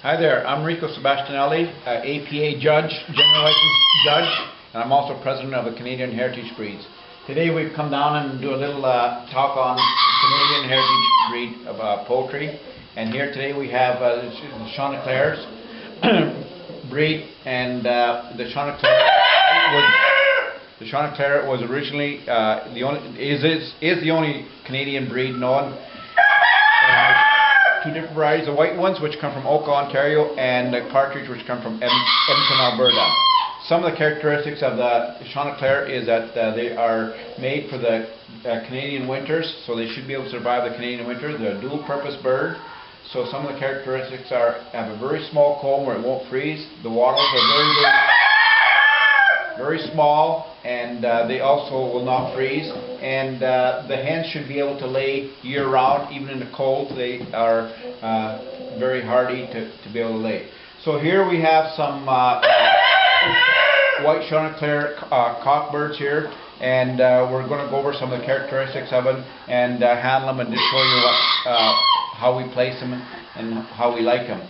Hi there, I'm Rico Sebastianelli, APA judge, general license judge, and I'm also president of the Canadian Heritage Breeds. Today we've come down and do a little talk on the Canadian Heritage breed of poultry. And here today we have the chanteclers breed, and the chantecler was originally the only Canadian breed known. Two different varieties, the white ones which come from Oka, Ontario, and the partridge which come from Edmonton, Alberta. Some of the characteristics of the chantecler is that they are made for the Canadian winters, so they should be able to survive the Canadian winter. They're a dual-purpose bird, so some of the characteristics are have a very small comb where it won't freeze. The wattles are very small, and they also will not freeze. And the hens should be able to lay year-round, even in the cold. They are very hardy to be able to lay. So here we have some white chantecler cockbirds here, and we're going to go over some of the characteristics of them and handle them and just show you how we place them and how we like them.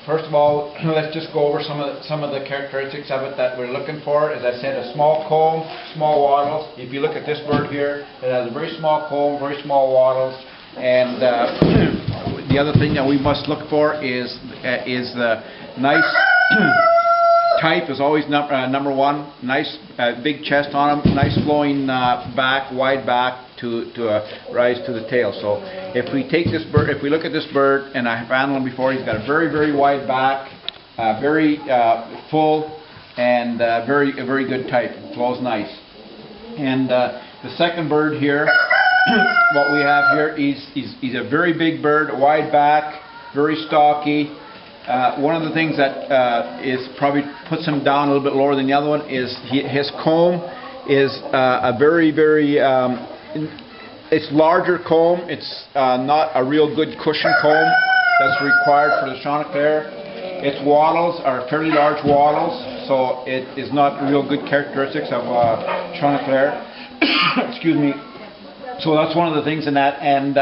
First of all, let's just go over some of the characteristics of it that we're looking for. As I said, a small comb, small wattles. If you look at this bird here, it has a very small comb, very small wattles. And the other thing that we must look for is the nice type is always number one. Nice big chest on them, nice flowing back, wide back to rise to the tail. So if we take this bird, if we look at this bird, and I've handled him before, he's got a very wide back, very full, and a very good type. It flows nice. And the second bird here, what we have here, he's a very big bird, wide back, very stocky. One of the things that is probably puts him down a little bit lower than the other one is his comb is a very it's larger comb. It's not a real good cushion comb that's required for the chantecler. Its wattles are fairly large wattles, so it is not real good characteristics of chantecler. Excuse me. So that's one of the things in that, and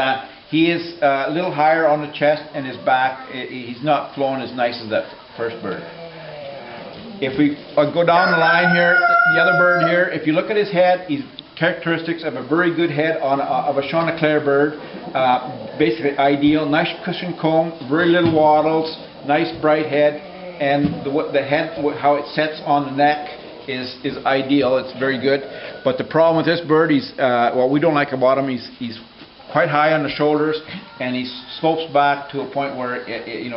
he is a little higher on the chest and his back. He's not flowing as nice as that first bird. If we go down the line here, the other bird here, if you look at his head, he's characteristics of a very good head of a chantecler bird. Basically ideal, nice cushion comb, very little wattles, nice bright head, and the head, how it sets on the neck is ideal. It's very good. But the problem with this bird, what we don't like about him, he's quite high on the shoulders, and he slopes back to a point where he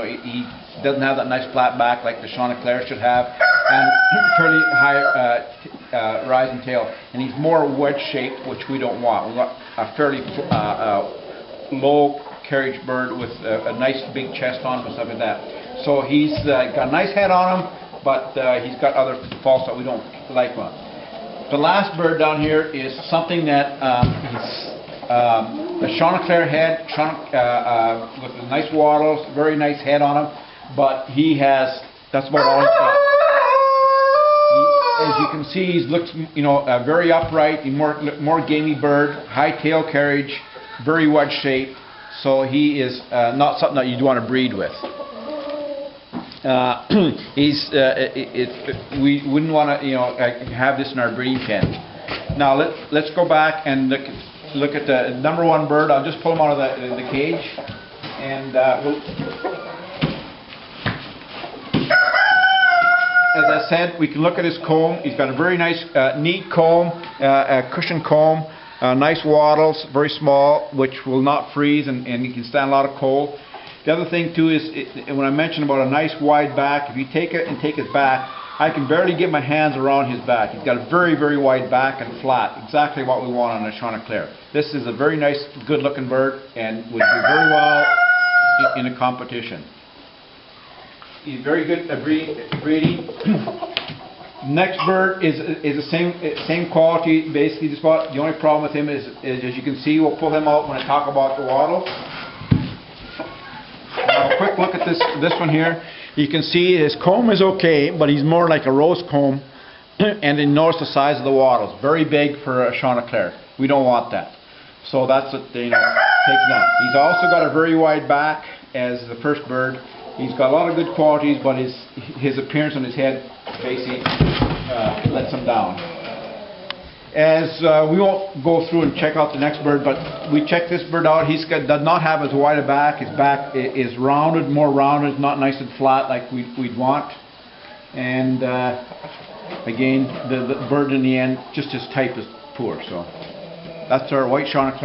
doesn't have that nice flat back like the chantecler should have, and fairly high rising tail. And he's more wedge shaped, which we don't want. We want a fairly low carriage bird with a nice big chest on him and stuff like that. So he's got a nice head on him, but he's got other faults that we don't like on. The last bird down here is something that the chantecler head, with the nice wattles, very nice head on him, but that's about all he's got. As you can see, he looks, very upright, more gamey bird, high tail carriage, very wedge shaped, so he is not something that you'd want to breed with. We wouldn't want to, have this in our breeding pen. Now let's go back and look at the number one bird. I'll just pull him out of the cage, and as I said, we can look at his comb. He's got a very nice, neat comb, a cushion comb, nice wattles, very small, which will not freeze, and he can stand a lot of cold. The other thing too is, when I mentioned about a nice wide back, if you take it and take his back, I can barely get my hands around his back. He's got a very wide back and flat, exactly what we want on a chantecler. This is a very nice, good-looking bird, and would do very well in a competition. He's very good at breeding. Next bird is the same quality, basically. The only problem with him is, as you can see, we'll pull him out when I talk about the wattles. Now, a quick look at this one here. You can see his comb is okay, but he's more like a rose comb, and then notice the size of the wattles. Very big for a chantecler. We don't want that. So that's what, takes that. He's also got a very wide back as the first bird, He's got a lot of good qualities, but his appearance on his head basically lets him down. As we won't go through and check out the next bird, but we checked this bird out. Does not have as wide a back. His back is rounded, more rounded, not nice and flat like we'd want. And again, the bird in the end, just his type is poor. So that's our white Chanticleer.